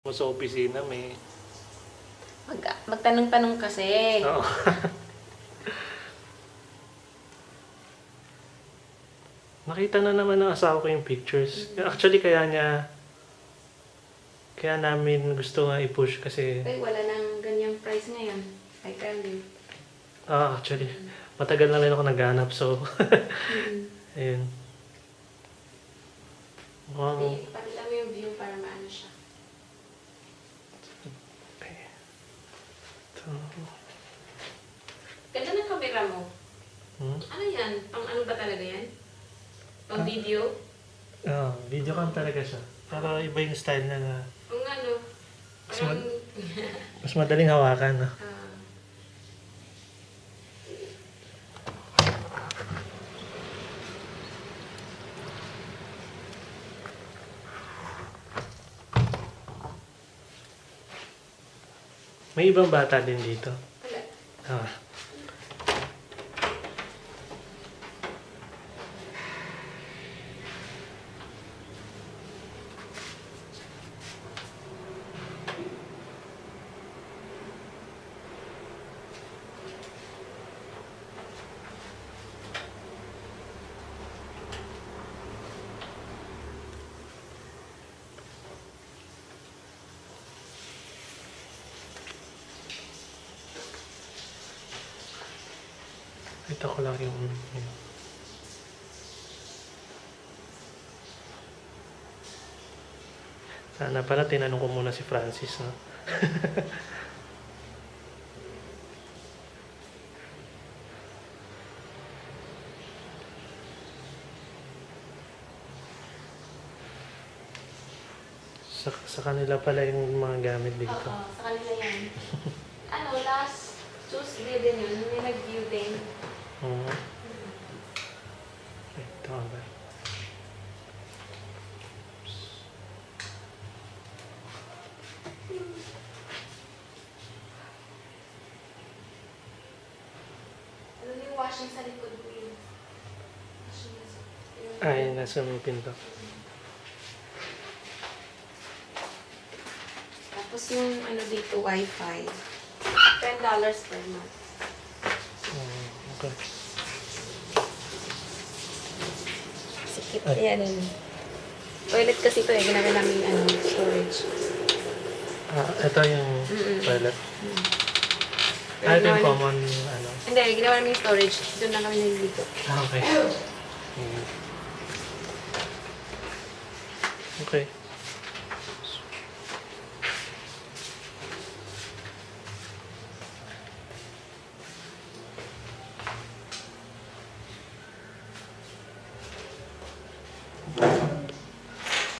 Mo sa opisina may... Magtanong-tanong kasi. Oo. Nakita na naman ng asawa ko yung pictures. Actually, kaya namin gusto nga i-push kasi... Ay, wala nang ganyang price ngayon. I tell you. Actually, matagal na rin ako naghanap, so... Ayun. Wow. Ipakita mo yung view para maano siya. Okay. Ito. Ganda ng camera mo. Ano yan? Pang ano ba talaga yan? Pang video? Video cam talaga siya. Para iba yung style na Kung ano? Parang... mas madaling hawakan. No? May ibang bata din dito. Wala. Ito ko lang yung... Sana pala tinanong ko muna si Francis, no? sa kanila pala yung mga gamit dito. Oo, sa kanila yan. Last Tuesday din yun. May nag-view din. Oo. Ito ba? Ano yung washing sa likod mo yun? Ay, nasa may pinto. Tapos yung ano dito, Wi-Fi. $10 per month. Okay. Sikip. Ayan. Toilet kasi ito eh. Ginagawa namin storage. Ito yung toilet. Ito yung common, ano? Hindi, ginawa namin storage. Doon lang kami naliligo. Okay. Okay.